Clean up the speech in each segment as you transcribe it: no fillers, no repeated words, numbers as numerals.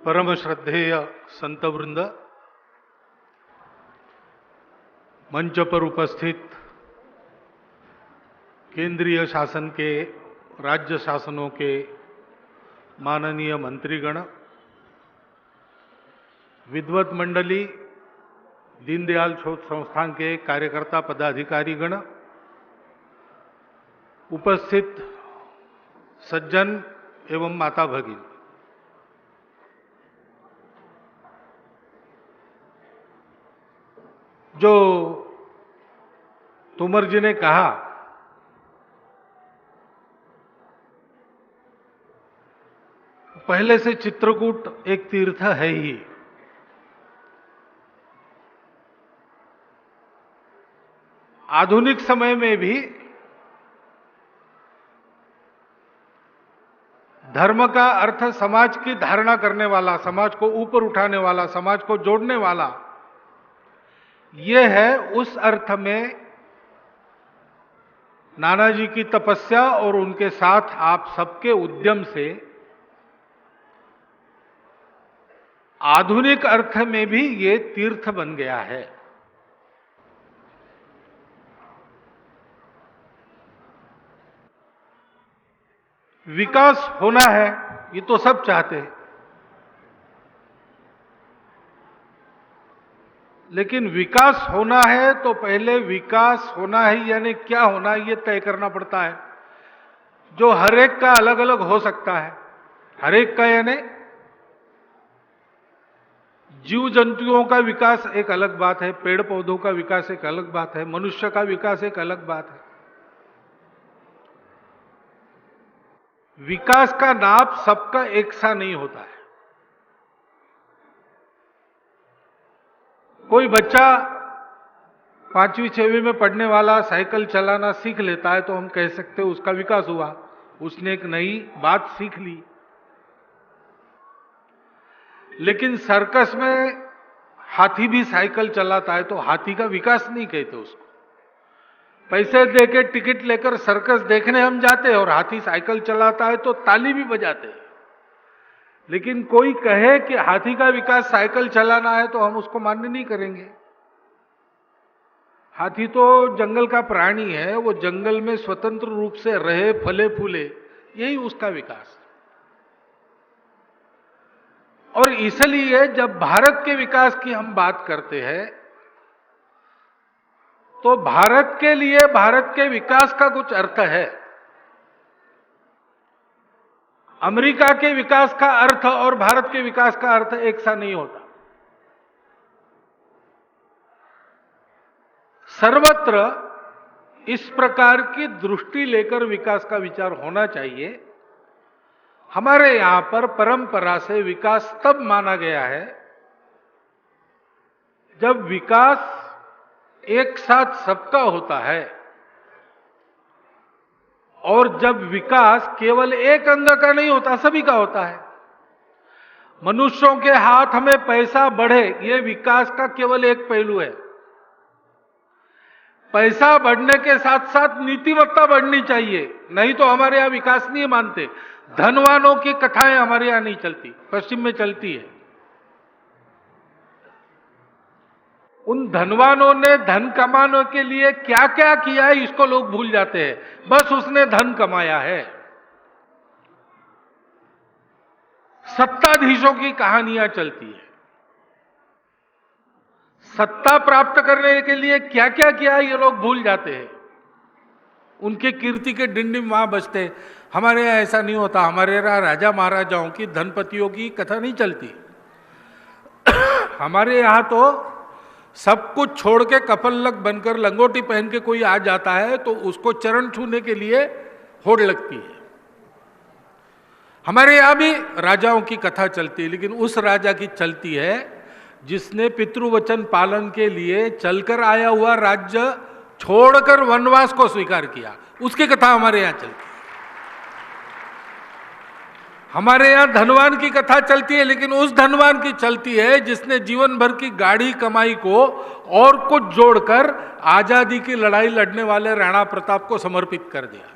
परम श्रद्धेय संतवृंद, मंच पर उपस्थित केंद्रीय शासन के, राज्य शासनों के माननीय मंत्रीगण, विद्वत मंडली, दीनदयाल शोध संस्थान के कार्यकर्ता पदाधिकारीगण, उपस्थित सज्जन एवं माता भगिनी, जो तोमर जी ने कहा पहले से चित्रकूट एक तीर्थ है ही। आधुनिक समय में भी धर्म का अर्थ समाज की धारणा करने वाला, समाज को ऊपर उठाने वाला, समाज को जोड़ने वाला, यह है उस अर्थ में नानाजी की तपस्या और उनके साथ आप सबके उद्यम से आधुनिक अर्थ में भी ये तीर्थ बन गया है। विकास होना है, ये तो सब चाहते हैं, लेकिन विकास होना है तो पहले विकास होना है यानी क्या होना है ये तय करना पड़ता है, जो हर एक का अलग अलग हो सकता है। हर एक का यानी जीव जंतुओं का विकास एक अलग बात है, पेड़ पौधों का विकास एक अलग बात है, मनुष्य का विकास एक अलग बात है। विकास का नाप सबका एक सा नहीं होता है। कोई बच्चा 5वीं 6वीं में पढ़ने वाला साइकिल चलाना सीख लेता है तो हम कह सकते हैं उसका विकास हुआ, उसने एक नई बात सीख ली। लेकिन सर्कस में हाथी भी साइकिल चलाता है तो हाथी का विकास नहीं कहते उसको। पैसे देके टिकट लेकर सर्कस देखने हम जाते हैं और हाथी साइकिल चलाता है तो ताली भी बजाते हैं, लेकिन कोई कहे कि हाथी का विकास साइकिल चलाना है तो हम उसको मान्य नहीं करेंगे। हाथी तो जंगल का प्राणी है, वो जंगल में स्वतंत्र रूप से रहे, फले फूले, यही उसका विकास। और इसलिए जब भारत के विकास की हम बात करते हैं तो भारत के लिए भारत के विकास का कुछ अर्थ है। अमेरिका के विकास का अर्थ और भारत के विकास का अर्थ एक सा नहीं होता। सर्वत्र इस प्रकार की दृष्टि लेकर विकास का विचार होना चाहिए। हमारे यहां पर परंपरा से विकास तब माना गया है जब विकास एक साथ सबका होता है और जब विकास केवल एक अंग का नहीं होता, सभी का होता है। मनुष्यों के हाथ में पैसा बढ़े, यह विकास का केवल एक पहलू है। पैसा बढ़ने के साथ साथ नीतिमत्ता बढ़नी चाहिए, नहीं तो हमारे यहां विकास नहीं मानते। धनवानों की कथाएं हमारे यहां नहीं चलती, पश्चिम में चलती है। उन धनवानों ने धन कमाने के लिए क्या क्या किया है इसको लोग भूल जाते हैं, बस उसने धन कमाया है। सत्ताधीशों की कहानियां चलती है, सत्ता प्राप्त करने के लिए क्या क्या किया है ये लोग भूल जाते हैं। उनके कीर्ति के डिंडिम वहां बजते हैं। हमारे यहां ऐसा नहीं होता। हमारे यहां राजा महाराजाओं की, धनपतियों की कथा नहीं चलती। हमारे यहां तो सब कुछ छोड़ के कफलक बनकर लंगोटी पहन के कोई आ जाता है तो उसको चरण छूने के लिए होड़ लगती है। हमारे यहां भी राजाओं की कथा चलती है, लेकिन उस राजा की चलती है जिसने पितृवचन पालन के लिए चलकर आया हुआ राज्य छोड़कर वनवास को स्वीकार किया, उसकी कथा हमारे यहां चलती है। हमारे यहां धनवान की कथा चलती है, लेकिन उस धनवान की चलती है जिसने जीवन भर की गाढ़ी कमाई को और कुछ जोड़कर आजादी की लड़ाई लड़ने वाले राणा प्रताप को समर्पित कर दिया।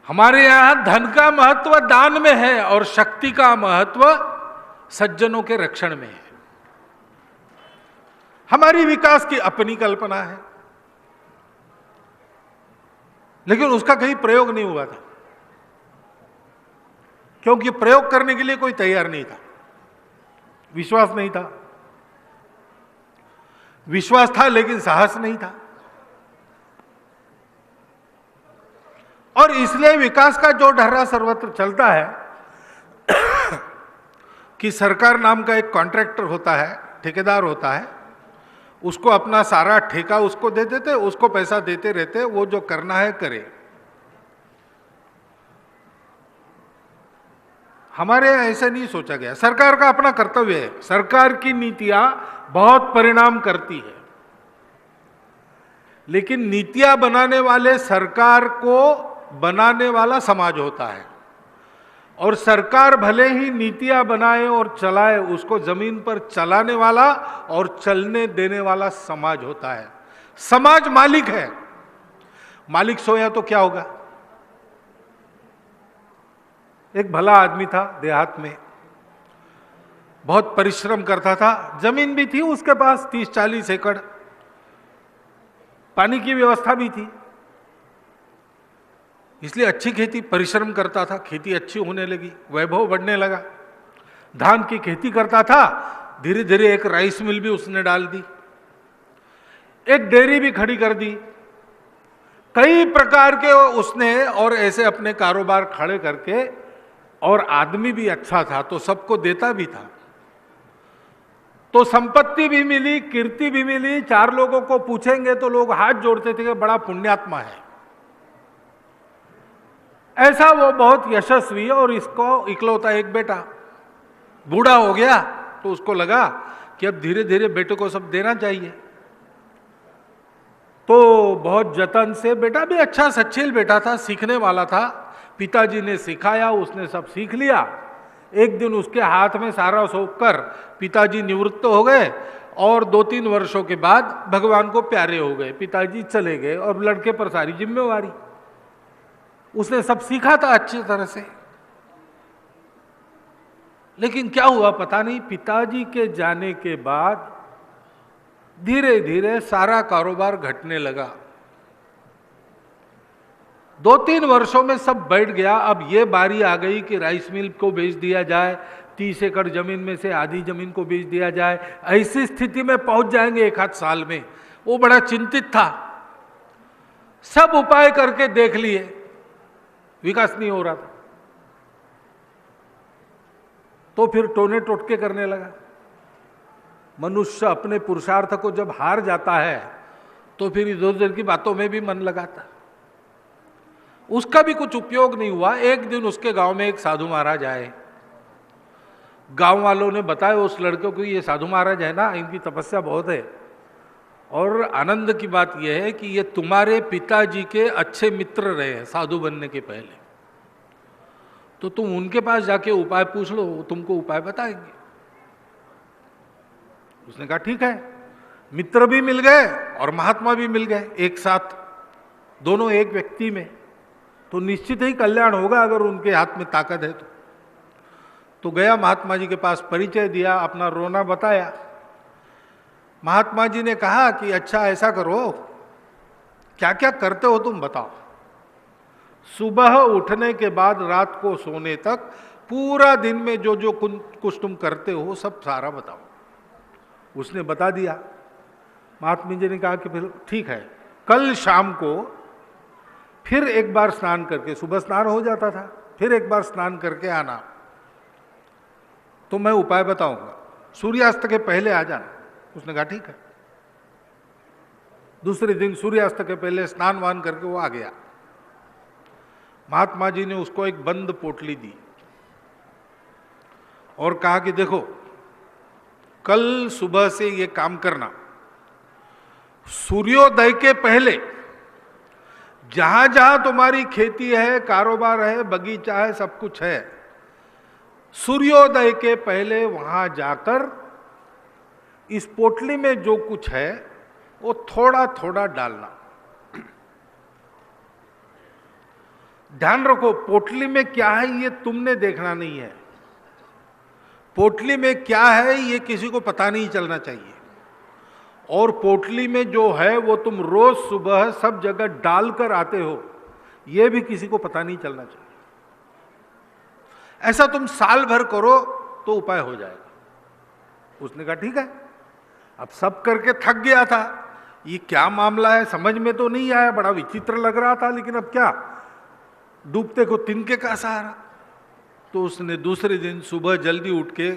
हमारे यहां धन का महत्व दान में है और शक्ति का महत्व सज्जनों के रक्षण में है। हमारी विकास की अपनी कल्पना है, लेकिन उसका कहीं प्रयोग नहीं हुआ था, क्योंकि प्रयोग करने के लिए कोई तैयार नहीं था, विश्वास नहीं था। विश्वास था लेकिन साहस नहीं था। और इसलिए विकास का जो ढर्रा सर्वत्र चलता है कि सरकार नाम का एक कॉन्ट्रैक्टर होता है, ठेकेदार होता है, उसको अपना सारा ठेका उसको दे देते, उसको पैसा देते रहते, वो जो करना है करे। हमारे यहां ऐसा नहीं सोचा गया। सरकार का अपना कर्तव्य है, सरकार की नीतियां बहुत परिणाम करती है, लेकिन नीतियां बनाने वाले सरकार को बनाने वाला समाज होता है, और सरकार भले ही नीतियां बनाए और चलाए, उसको जमीन पर चलाने वाला और चलने देने वाला समाज होता है। समाज मालिक है, मालिक सोया तो क्या होगा। एक भला आदमी था देहात में, बहुत परिश्रम करता था, जमीन भी थी उसके पास 30-40 एकड़, पानी की व्यवस्था भी थी, इसलिए अच्छी खेती, परिश्रम करता था, खेती अच्छी होने लगी, वैभव बढ़ने लगा। धान की खेती करता था, धीरे धीरे एक राइस मिल भी उसने डाल दी, एक डेयरी भी खड़ी कर दी, कई प्रकार के उसने और ऐसे अपने कारोबार खड़े करके, और आदमी भी अच्छा था तो सबको देता भी था, तो संपत्ति भी मिली, कीर्ति भी मिली। 4 लोगों को पूछेंगे तो लोग हाथ जोड़ते थे कि बड़ा पुण्यात्मा है। ऐसा वो बहुत यशस्वी, और इसको इकलौता एक बेटा, बूढ़ा हो गया तो उसको लगा कि अब धीरे धीरे बेटे को सब देना चाहिए, तो बहुत जतन से, बेटा भी अच्छा सच्चील बेटा था, सीखने वाला था, पिताजी ने सिखाया, उसने सब सीख लिया। एक दिन उसके हाथ में सारा सौंप कर पिताजी निवृत्त हो गए, और 2-3 वर्षों के बाद भगवान को प्यारे हो गए, पिताजी चले गए और लड़के पर सारी जिम्मेवारी। उसने सब सीखा था अच्छी तरह से, लेकिन क्या हुआ पता नहीं, पिताजी के जाने के बाद धीरे धीरे सारा कारोबार घटने लगा। 2-3 वर्षों में सब बैठ गया। अब ये बारी आ गई कि राइस मिल को बेच दिया जाए, 30 एकड़ जमीन में से आधी जमीन को बेच दिया जाए, ऐसी स्थिति में पहुंच जाएंगे 1 आध साल में। वो बड़ा चिंतित था, सब उपाय करके देख लिए, विकास नहीं हो रहा था, तो फिर टोने टोटके करने लगा। मनुष्य अपने पुरुषार्थ को जब हार जाता है तो फिर इधर उधर की बातों में भी मन लगाता। उसका भी कुछ उपयोग नहीं हुआ। एक दिन उसके गांव में एक साधु महाराज आए, गांव वालों ने बताया उस लड़के को, ये साधु महाराज है ना, इनकी तपस्या बहुत है, और आनंद की बात यह है कि ये तुम्हारे पिताजी के अच्छे मित्र रहे हैं साधु बनने के पहले, तो तुम उनके पास जाके उपाय पूछ लो, वो तुमको उपाय बताएंगे। उसने कहा ठीक है। मित्र भी मिल गए और महात्मा भी मिल गए एक साथ, दोनों एक व्यक्ति में, तो निश्चित ही कल्याण होगा अगर उनके हाथ में ताकत है तो गया महात्मा जी के पास, परिचय दिया, अपना रोना बताया। महात्मा जी ने कहा कि अच्छा ऐसा करो, क्या क्या करते हो तुम बताओ, सुबह उठने के बाद रात को सोने तक पूरा दिन में जो जो कुछ तुम करते हो सब सारा बताओ। उसने बता दिया। महात्मा जी ने कहा कि फिर ठीक है, कल शाम को फिर एक बार स्नान करके, सुबह स्नान हो जाता था, फिर एक बार स्नान करके आना, तो मैं उपाय बताऊंगा, सूर्यास्त के पहले आ जाना। उसने कहा ठीक है। दूसरे दिन सूर्यास्त के पहले स्नान वान करके वो आ गया। महात्मा जी ने उसको एक बंद पोटली दी और कहा कि देखो कल सुबह से ये काम करना, सूर्योदय के पहले जहां जहां तुम्हारी खेती है, कारोबार है, बगीचा है, सब कुछ है, सूर्योदय के पहले वहां जाकर इस पोटली में जो कुछ है वो थोड़ा थोड़ा डालना। ध्यान रखो, पोटली में क्या है ये तुमने देखना नहीं है। पोटली में क्या है ये किसी को पता नहीं चलना चाहिए। और पोटली में जो है वो तुम रोज सुबह सब जगह डालकर आते हो, ये भी किसी को पता नहीं चलना चाहिए। ऐसा तुम साल भर करो तो उपाय हो जाएगा। उसने कहा ठीक है। अब सब करके थक गया था, ये क्या मामला है समझ में तो नहीं आया, बड़ा विचित्र लग रहा था, लेकिन अब क्या, डूबते को तिनके का सहारा। तो उसने दूसरे दिन सुबह जल्दी उठ के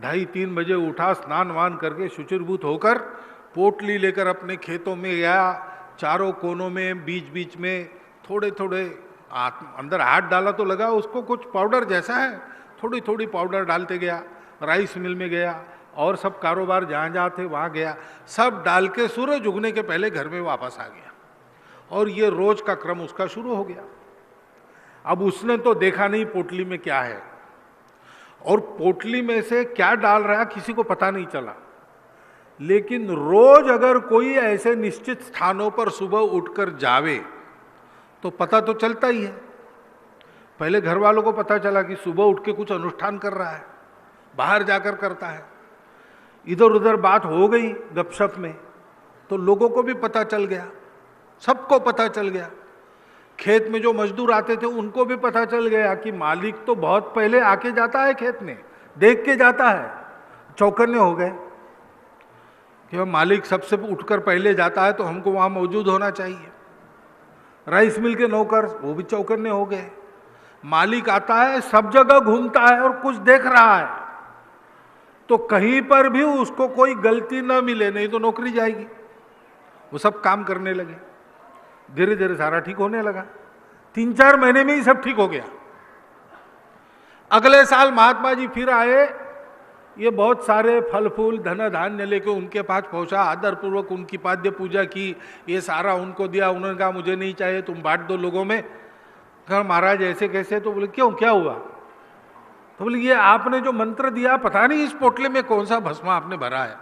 2:30-3 बजे उठा, स्नान वान करके शुचिर्भूत होकर पोटली लेकर अपने खेतों में गया। चारों कोनों में बीच बीच में थोड़े थोड़े अंदर हाथ डाला तो लगा उसको कुछ पाउडर जैसा है, थोड़ी थोड़ी पाउडर डालते गया। राइस मिल में गया और सब कारोबार जहाँ जहाँ थे वहाँ गया, सब डाल के सूरज उगने के पहले घर में वापस आ गया। और ये रोज का क्रम उसका शुरू हो गया। अब उसने तो देखा नहीं पोटली में क्या है, और पोटली में से क्या डाल रहा है किसी को पता नहीं चला। लेकिन रोज अगर कोई ऐसे निश्चित स्थानों पर सुबह उठकर जावे तो पता तो चलता ही है। पहले घर वालों को पता चला कि सुबह उठ के कुछ अनुष्ठान कर रहा है, बाहर जाकर करता है। इधर उधर बात हो गई गपशप में, तो लोगों को भी पता चल गया, सबको पता चल गया। खेत में जो मजदूर आते थे उनको भी पता चल गया कि मालिक तो बहुत पहले आके जाता है, खेत में देख के जाता है। चौकन्ने हो गए कि मालिक सबसे उठकर पहले जाता है तो हमको वहां मौजूद होना चाहिए। राइस मिल के नौकर वो भी चौकन्ने हो गए। मालिक आता है, सब जगह घूमता है और कुछ देख रहा है, तो कहीं पर भी उसको कोई गलती न मिले, नहीं तो नौकरी जाएगी। वो सब काम करने लगे, धीरे धीरे सारा ठीक होने लगा। 3-4 महीने में ही सब ठीक हो गया। अगले साल महात्मा जी फिर आए, ये बहुत सारे फल फूल धन धान्य लेके उनके पास पहुंचा, आदर पूर्वक उनकी पाद्य पूजा की, ये सारा उनको दिया। उन्होंने कहा मुझे नहीं चाहिए, तुम बांट दो लोगों में। कहा महाराज ऐसे कैसे? तो बोले क्यों, क्या हुआ? तो बोले ये आपने जो मंत्र दिया, पता नहीं इस पोटले में कौन सा भस्म आपने भरा है।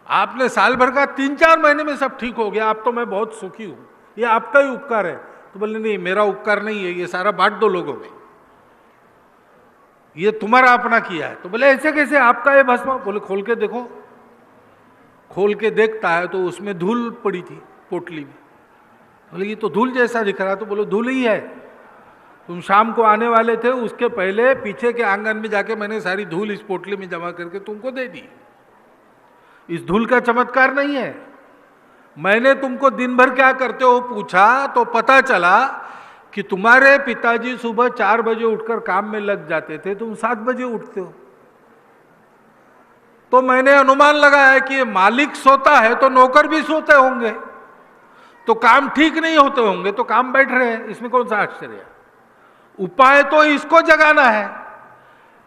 आपने साल भर का 3-4 महीने में सब ठीक हो गया, अब तो मैं बहुत सुखी हूं, ये आपका ही उपकार है। तो बोले नहीं, मेरा उपकार नहीं है, ये सारा बांट दो लोगों में, ये तुम्हारा अपना किया है। तो बोले ऐसे कैसे, आपका ये भस्म? बोले खोल के देखो। खोल के देखता है तो उसमें धूल पड़ी थी पोटली में। बोले ये तो धूल जैसा दिख रहा है। तो बोलो धूल ही है, तुम शाम को आने वाले थे, उसके पहले पीछे के आंगन में जाके मैंने सारी धूल इस पोटली में जमा करके तुमको दे दी। इस धूल का चमत्कार नहीं है। मैंने तुमको दिन भर क्या करते हो पूछा तो पता चला कि तुम्हारे पिताजी सुबह 4 बजे उठकर काम में लग जाते थे, तुम 7 बजे उठते हो। तो मैंने अनुमान लगाया कि मालिक सोता है तो नौकर भी सोते होंगे, तो काम ठीक नहीं होते होंगे, तो काम बैठ रहे हैं, इसमें कौन सा आश्चर्य है। उपाय तो इसको जगाना है।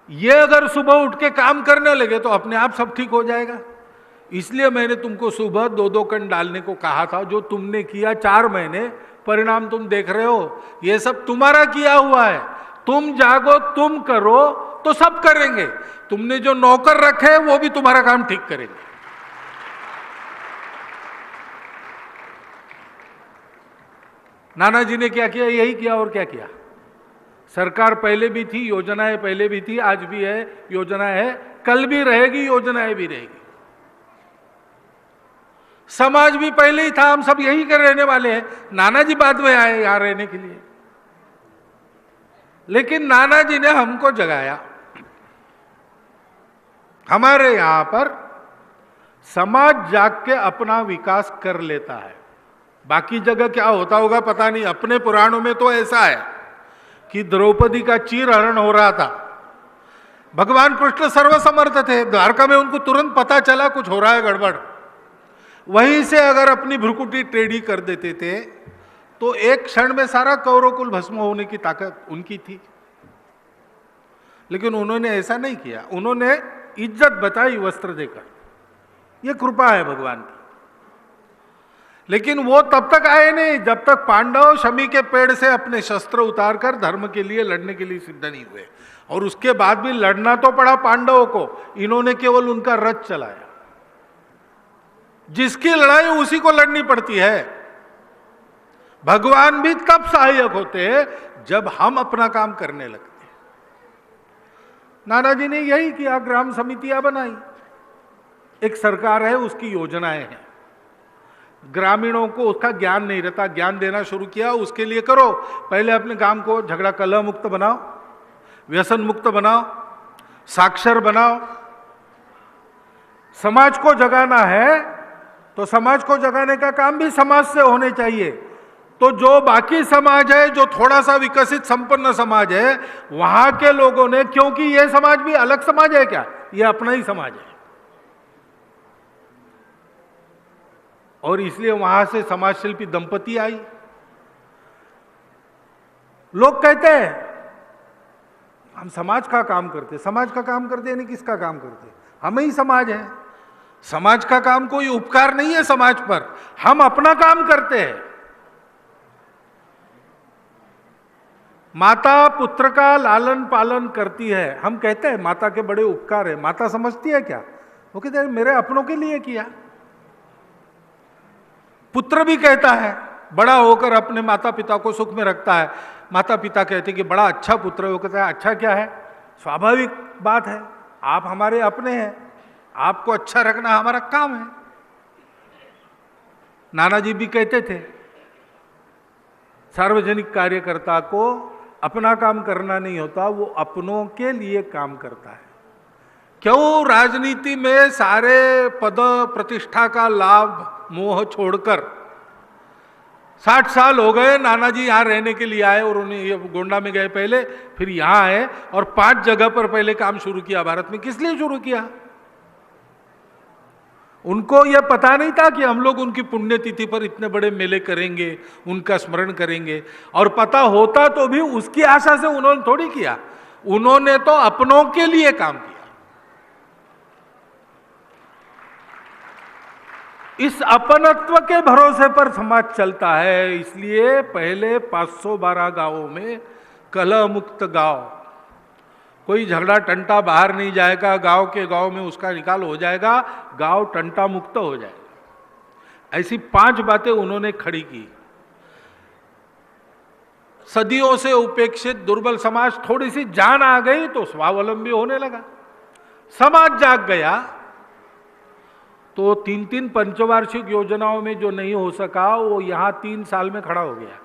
ये अगर सुबह उठ के काम करने लगे तो अपने आप सब ठीक हो जाएगा। इसलिए मैंने तुमको सुबह 2-2 कण डालने को कहा था, जो तुमने किया 4 महीने, परिणाम तुम देख रहे हो। ये सब तुम्हारा किया हुआ है, तुम जागो, तुम करो तो सब करेंगे। तुमने जो नौकर रखे वो भी तुम्हारा काम ठीक करेंगे। नाना जी ने क्या किया? यही किया। और क्या किया? सरकार पहले भी थी, योजनाएं पहले भी थी, आज भी है, योजना है, कल भी रहेगी, योजनाएं भी रहेगी। समाज भी पहले ही था, हम सब यही कर रहने वाले हैं। नाना जी बाद में आए यहां रहने के लिए, लेकिन नाना जी ने हमको जगाया। हमारे यहां पर समाज जाग के अपना विकास कर लेता है। बाकी जगह क्या होता होगा पता नहीं। अपने पुराणों में तो ऐसा है कि द्रौपदी का चीरहरण हो रहा था, भगवान कृष्ण सर्वसमर्थ थे, द्वारका में उनको तुरंत पता चला कुछ हो रहा है गड़बड़। वहीं से अगर अपनी भ्रुकुटी टेढ़ी कर देते थे तो एक क्षण में सारा कौरवकुल भस्म होने की ताकत उनकी थी। लेकिन उन्होंने ऐसा नहीं किया, उन्होंने इज्जत बचाई वस्त्र देकर। यह कृपा है भगवान की। लेकिन वो तब तक आए नहीं जब तक पांडव शमी के पेड़ से अपने शस्त्र उतारकर धर्म के लिए लड़ने के लिए सिद्ध नहीं हुए। और उसके बाद भी लड़ना तो पड़ा पांडवों को, इन्होंने केवल उनका रथ चलाया। जिसकी लड़ाई उसी को लड़नी पड़ती है। भगवान भी तब सहायक होते हैं जब हम अपना काम करने लगते हैं। नानाजी ने यही किया, ग्राम समितियां बनाई, एक सरकार है, उसकी योजनाएं हैं, ग्रामीणों को उसका ज्ञान नहीं रहता, ज्ञान देना शुरू किया, उसके लिए करो, पहले अपने गांव को झगड़ा कलह मुक्त बनाओ, व्यसन मुक्त बनाओ, साक्षर बनाओ। समाज को जगाना है तो समाज को जगाने का काम भी समाज से होने चाहिए। तो जो बाकी समाज है, जो थोड़ा सा विकसित संपन्न समाज है, वहां के लोगों ने, क्योंकि यह समाज भी अलग समाज है क्या, यह अपना ही समाज है, और इसलिए वहां से समाज शिल्पी दंपति आई। लोग कहते हैं हम समाज का काम करते, समाज का काम करते यानी किसका काम करते, हम ही समाज है। समाज का काम कोई उपकार नहीं है समाज पर, हम अपना काम करते हैं। माता पुत्र का लालन पालन करती है, हम कहते हैं माता के बड़े उपकार है, माता समझती है क्या, वो कहते हैं मेरे अपनों के लिए किया। पुत्र भी कहता है, बड़ा होकर अपने माता पिता को सुख में रखता है, माता पिता कहते हैं कि बड़ा अच्छा पुत्र है, वो कहता है अच्छा क्या है, स्वाभाविक बात है, आप हमारे अपने हैं, आपको अच्छा रखना हमारा काम है। नानाजी भी कहते थे सार्वजनिक कार्यकर्ता को अपना काम करना नहीं होता, वो अपनों के लिए काम करता है। क्यों राजनीति में सारे पद प्रतिष्ठा का लाभ मोह छोड़कर 60 साल हो गए, नानाजी यहां रहने के लिए आए और उन्हें गोंडा में गए पहले, फिर यहां आए और 5 जगह पर पहले काम शुरू किया भारत में। किस लिए शुरू किया? उनको यह पता नहीं था कि हम लोग उनकी पुण्यतिथि पर इतने बड़े मेले करेंगे, उनका स्मरण करेंगे, और पता होता तो भी उसकी आशा से उन्होंने थोड़ी किया, उन्होंने तो अपनों के लिए काम किया। इस अपनत्व के भरोसे पर समाज चलता है, इसलिए पहले 512 गांवों में कलह मुक्त गांव, कोई झगड़ा टंटा बाहर नहीं जाएगा, गांव के गांव में उसका निकाल हो जाएगा, गांव टंटा मुक्त हो जाएगा। ऐसी 5 बातें उन्होंने खड़ी की। सदियों से उपेक्षित दुर्बल समाज, थोड़ी सी जान आ गई तो स्वावलंबी होने लगा, समाज जाग गया। तो 3-3 पंचवार्षिक योजनाओं में जो नहीं हो सका वो यहां 3 साल में खड़ा हो गया।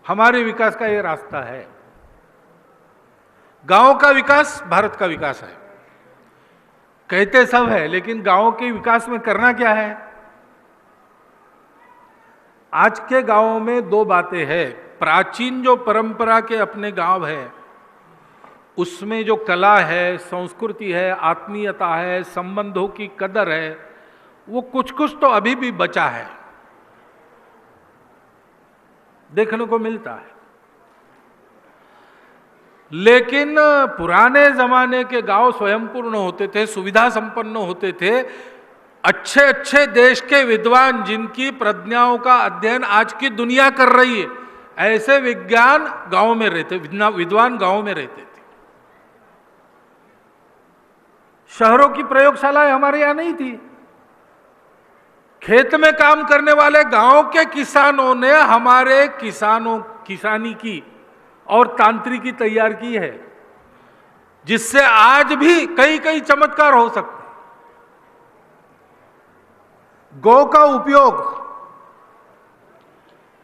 हमारे विकास का ये रास्ता है। गांव का विकास भारत का विकास है, कहते सब है, लेकिन गांव के विकास में करना क्या है? आज के गांवों में 2 बातें हैं। प्राचीन जो परंपरा के अपने गांव है, उसमें जो कला है, संस्कृति है, आत्मीयता है, संबंधों की कदर है, वो कुछ कुछ तो अभी भी बचा है, देखने को मिलता है। लेकिन पुराने जमाने के गांव स्वयंपूर्ण होते थे, सुविधा संपन्न होते थे। अच्छे अच्छे देश के विद्वान जिनकी प्रज्ञाओं का अध्ययन आज की दुनिया कर रही है, ऐसे विज्ञान गांव में रहते, विद्वान गांव में रहते थे। शहरों की प्रयोगशालाएं हमारे यहां नहीं थी। खेत में काम करने वाले गांव के किसानों ने हमारे किसानी की और तांत्रिकी तैयार की है, जिससे आज भी कई कई चमत्कार हो सकते। गौ का उपयोग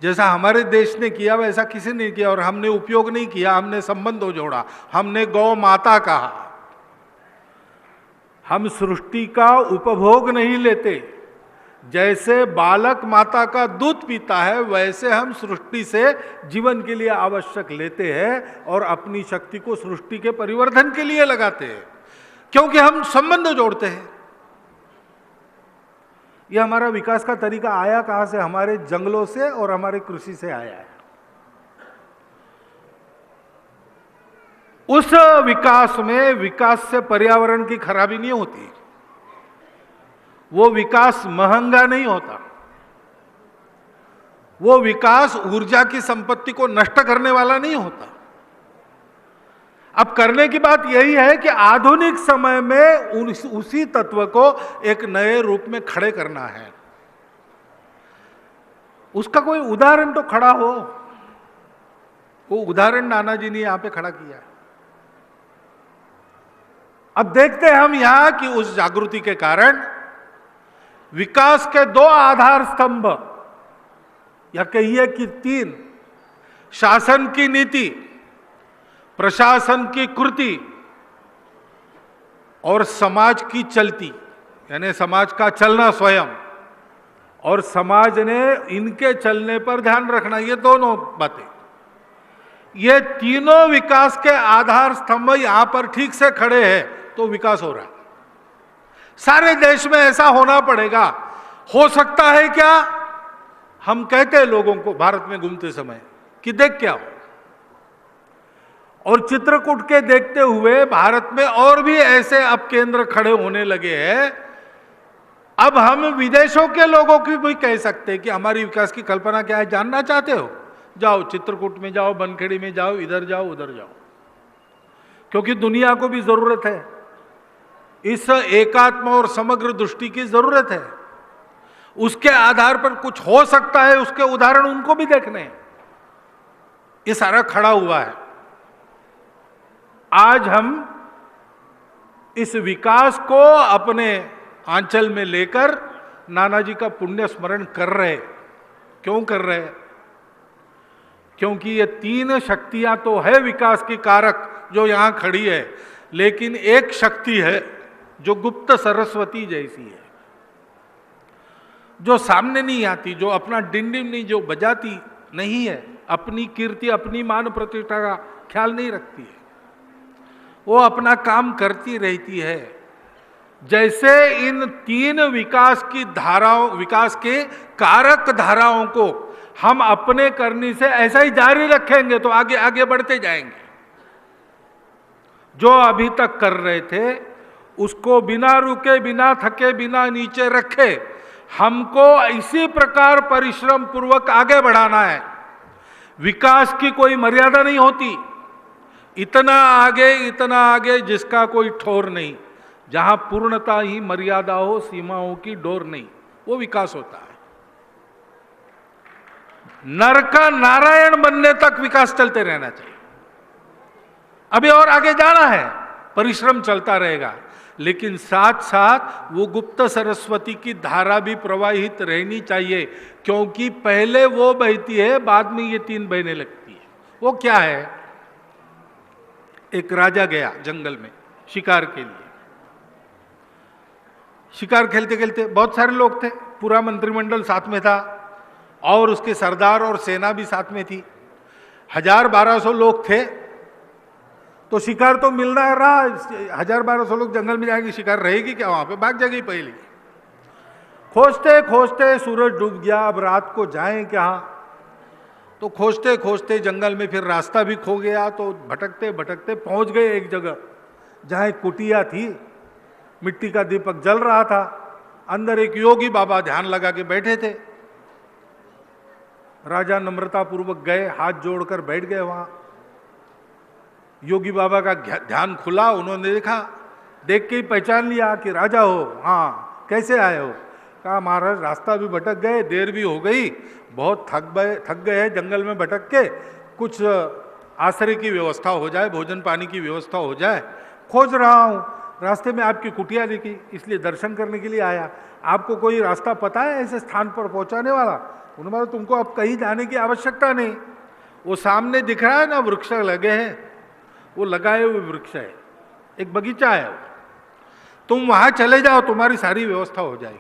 जैसा हमारे देश ने किया वैसा किसी ने किया, और हमने उपयोग नहीं किया, हमने संबंध जोड़ा, हमने गौ माता कहा। हम सृष्टि का उपभोग नहीं लेते। जैसे बालक माता का दूध पीता है, वैसे हम सृष्टि से जीवन के लिए आवश्यक लेते हैं और अपनी शक्ति को सृष्टि के परिवर्धन के लिए लगाते हैं, क्योंकि हम संबंध जोड़ते हैं। यह हमारा विकास का तरीका आया कहां से? हमारे जंगलों से और हमारे कृषि से आया है। उस विकास में, विकास से पर्यावरण की खराबी नहीं होती, वो विकास महंगा नहीं होता, वो विकास ऊर्जा की संपत्ति को नष्ट करने वाला नहीं होता। अब करने की बात यही है कि आधुनिक समय में उसी तत्व को एक नए रूप में खड़े करना है। उसका कोई उदाहरण तो खड़ा हो। वो उदाहरण नाना जी ने यहां पे खड़ा किया है। अब देखते हैं हम यहां कि उस जागृति के कारण विकास के दो आधार स्तंभ, या कहिए कि तीन, शासन की नीति, प्रशासन की कृति और समाज की चलती, यानी समाज का चलना स्वयं और समाज ने इनके चलने पर ध्यान रखना, ये दोनों बातें, ये तीनों विकास के आधार स्तंभ यहां पर ठीक से खड़े हैं तो विकास हो रहा है। सारे देश में ऐसा होना पड़ेगा। हो सकता है क्या? हम कहते हैं लोगों को भारत में घूमते समय कि देख क्या हो, और चित्रकूट के देखते हुए भारत में और भी ऐसे अब केंद्र खड़े होने लगे हैं। अब हम विदेशों के लोगों की भी कह सकते हैं कि हमारी विकास की कल्पना क्या है, जानना चाहते हो? जाओ चित्रकूट में जाओ, बनखेड़ी में जाओ, इधर जाओ उधर जाओ, क्योंकि दुनिया को भी जरूरत है, इस एकात्म और समग्र दृष्टि की जरूरत है। उसके आधार पर कुछ हो सकता है, उसके उदाहरण उनको भी देखने हैं। ये सारा खड़ा हुआ है। आज हम इस विकास को अपने आंचल में लेकर नानाजी का पुण्य स्मरण कर रहे। क्यों कर रहे? क्योंकि ये तीन शक्तियां तो है विकास की कारक जो यहां खड़ी है, लेकिन एक शक्ति है जो गुप्त सरस्वती जैसी है, जो सामने नहीं आती, जो अपना डिंडिम जो बजाती नहीं है, अपनी कीर्ति अपनी मान प्रतिष्ठा का ख्याल नहीं रखती है, वो अपना काम करती रहती है। जैसे इन तीन विकास की धाराओं, विकास के कारक धाराओं को हम अपने करने से ऐसा ही जारी रखेंगे तो आगे आगे बढ़ते जाएंगे। जो अभी तक कर रहे थे उसको बिना रुके, बिना थके, बिना नीचे रखे हमको इसी प्रकार परिश्रम पूर्वक आगे बढ़ाना है। विकास की कोई मर्यादा नहीं होती, इतना आगे जिसका कोई ठोर नहीं। जहां पूर्णता ही मर्यादा हो, सीमाओं की डोर नहीं, वो विकास होता है। नर का नारायण बनने तक विकास चलते रहना चाहिए। अभी और आगे जाना है, परिश्रम चलता रहेगा, लेकिन साथ साथ वो गुप्त सरस्वती की धारा भी प्रवाहित रहनी चाहिए, क्योंकि पहले वो बहती है, बाद में ये तीन बहने लगती है। वो क्या है? एक राजा गया जंगल में शिकार के लिए। शिकार खेलते खेलते, बहुत सारे लोग थे, पूरा मंत्रिमंडल साथ में था और उसके सरदार और सेना भी साथ में थी। 1000-1200 लोग थे, तो शिकार तो मिलना रहा। 1000-1200 लोग जंगल में जाएंगे, शिकार रहेगी क्या वहां पे? भाग जाएगी पहले। खोजते खोजते सूरज डूब गया, अब रात को जाएं क्या? तो खोजते खोजते जंगल में फिर रास्ता भी खो गया, तो भटकते भटकते पहुंच गए एक जगह जहां एक कुटिया थी, मिट्टी का दीपक जल रहा था, अंदर एक योगी बाबा ध्यान लगा के बैठे थे। राजा नम्रता पूर्वक गए, हाथ जोड़कर बैठ गए वहां। योगी बाबा का ध्यान खुला, उन्होंने देखा, देख के ही पहचान लिया कि राजा हो। हाँ, कैसे आए हो? कहा महाराज रास्ता भी भटक गए, देर भी हो गई, बहुत थक गए हैं जंगल में भटक के, कुछ आश्रय की व्यवस्था हो जाए, भोजन पानी की व्यवस्था हो जाए, खोज रहा हूँ। रास्ते में आपकी कुटिया दिखी, इसलिए दर्शन करने के लिए आया। आपको कोई रास्ता पता है ऐसे स्थान पर पहुंचाने वाला? उन्होंने बोला तुमको अब कहीं जाने की आवश्यकता नहीं, वो सामने दिख रहा है ना, वृक्ष लगे हैं, वो लगाए हुए वृक्ष है, एक बगीचा है, तुम वहां चले जाओ, तुम्हारी सारी व्यवस्था हो जाएगी।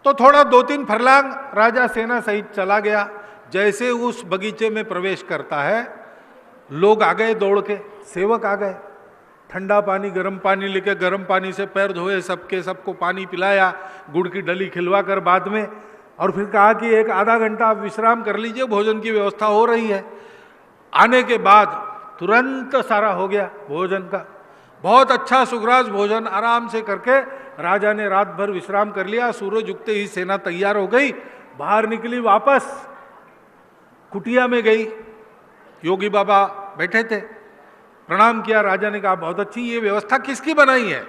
तो थोड़ा 2-3 फरलांग राजा सेना सहित चला गया। जैसे उस बगीचे में प्रवेश करता है, लोग आ गए दौड़ के, सेवक आ गए, ठंडा पानी गर्म पानी लेके गर्म पानी से पैर धोए, सबको पानी पिलाया, गुड़ की डली खिलवा कर बाद में, और फिर कहा कि 1-आधा घंटा आप विश्राम कर लीजिए, भोजन की व्यवस्था हो रही है। आने के बाद तुरंत सारा हो गया भोजन का, बहुत अच्छा सुग्रास भोजन आराम से करके राजा ने रात भर विश्राम कर लिया। सूरज उगते ही सेना तैयार हो गई, बाहर निकली, वापस कुटिया में गई। योगी बाबा बैठे थे, प्रणाम किया। राजा ने कहा बहुत अच्छी, ये व्यवस्था किसकी बनाई है?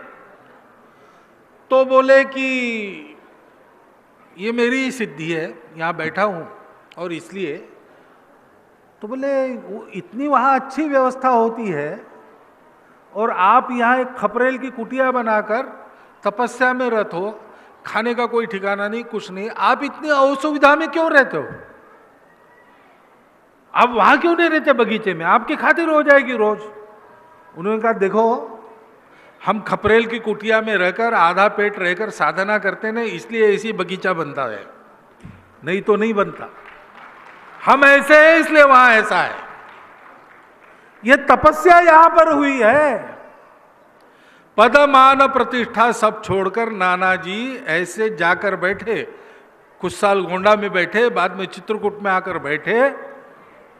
तो बोले कि ये मेरी सिद्धि है, यहाँ बैठा हूँ और इसलिए। तो बोले इतनी वहाँ अच्छी व्यवस्था होती है और आप यहाँ एक खपरेल की कुटिया बनाकर तपस्या में रत हो, खाने का कोई ठिकाना नहीं, कुछ नहीं, आप इतनी असुविधा में क्यों रहते हो? आप वहां क्यों नहीं रहते बगीचे में? आपकी खातिर हो जाएगी रोज। उन्होंने कहा देखो, हम खपरेल की कुटिया में रहकर आधा पेट रहकर साधना करते ना, इसलिए ऐसी बगीचा बनता है, नहीं तो नहीं बनता। हम ऐसे हैं इसलिए वहां ऐसा है। यह तपस्या यहां पर हुई है। पद मान प्रतिष्ठा सब छोड़कर नाना जी ऐसे जाकर बैठे, कुछ साल गोंडा में बैठे, बाद में चित्रकूट में आकर बैठे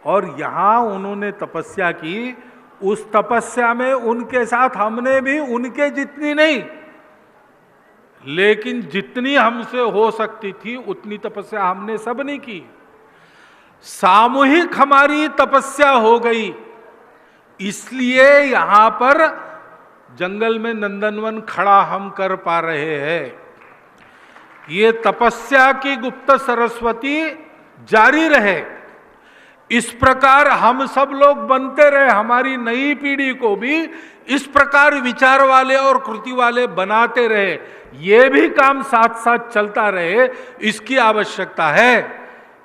और यहां उन्होंने तपस्या की। उस तपस्या में उनके साथ हमने भी उनके जितनी नहीं, लेकिन जितनी हमसे हो सकती थी उतनी तपस्या हमने सब नहीं की। सामूहिक हमारी तपस्या हो गई, इसलिए यहां पर जंगल में नंदनवन खड़ा हम कर पा रहे हैं। ये तपस्या की गुप्त सरस्वती जारी रहे, इस प्रकार हम सब लोग बनते रहे, हमारी नई पीढ़ी को भी इस प्रकार विचार वाले और कृति वाले बनाते रहे, ये भी काम साथ साथ चलता रहे, इसकी आवश्यकता है।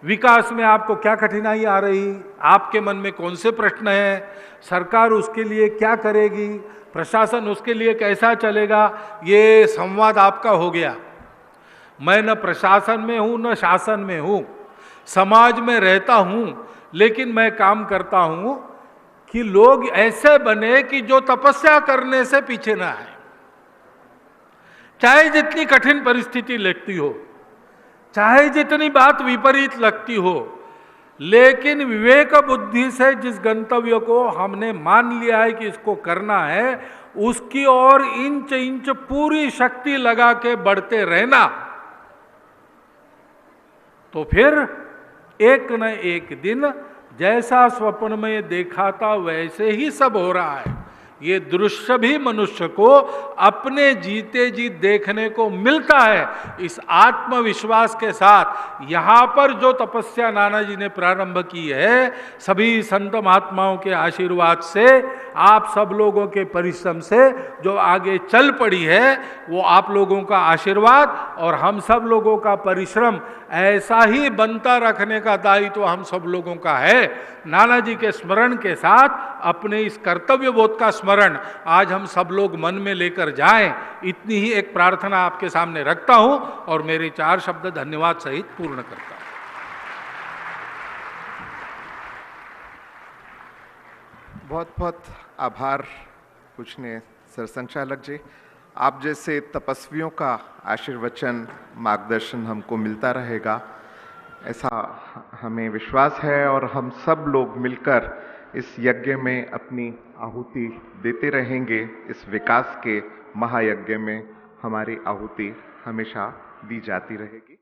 विकास में आपको क्या कठिनाई आ रही, आपके मन में कौन से प्रश्न हैं, सरकार उसके लिए क्या करेगी, प्रशासन उसके लिए कैसा चलेगा, ये संवाद आपका हो गया। मैं न प्रशासन में हूं न शासन में हूं, समाज में रहता हूं, लेकिन मैं काम करता हूं कि लोग ऐसे बने कि जो तपस्या करने से पीछे ना आए, चाहे जितनी कठिन परिस्थिति लगती हो, चाहे जितनी बात विपरीत लगती हो, लेकिन विवेक बुद्धि से जिस गंतव्य को हमने मान लिया है कि इसको करना है, उसकी ओर इंच इंच पूरी शक्ति लगा के बढ़ते रहना, तो फिर एक न एक दिन जैसा स्वप्न में देखा था वैसे ही सब हो रहा है। ये दृश्य भी मनुष्य को अपने जीते जी देखने को मिलता है। इस आत्मविश्वास के साथ यहाँ पर जो तपस्या नाना जी ने प्रारंभ की है, सभी संत महात्माओं के आशीर्वाद से, आप सब लोगों के परिश्रम से जो आगे चल पड़ी है, वो आप लोगों का आशीर्वाद और हम सब लोगों का परिश्रम ऐसा ही बनता रखने का दायित्व हम सब लोगों का है। नाना जी के स्मरण के साथ अपने इस कर्तव्य बोध का स्मरण आज हम सब लोग मन में लेकर जाएं, इतनी ही एक प्रार्थना आपके सामने रखता हूं और मेरे 4 शब्द धन्यवाद सहित पूर्ण करता हूं। बहुत बहुत आभार पूछने सर संचालक जी। आप जैसे तपस्वियों का आशीर्वचन मार्गदर्शन हमको मिलता रहेगा, ऐसा हमें विश्वास है और हम सब लोग मिलकर इस यज्ञ में अपनी आहुति देते रहेंगे। इस विकास के महायज्ञ में हमारी आहुति हमेशा दी जाती रहेगी।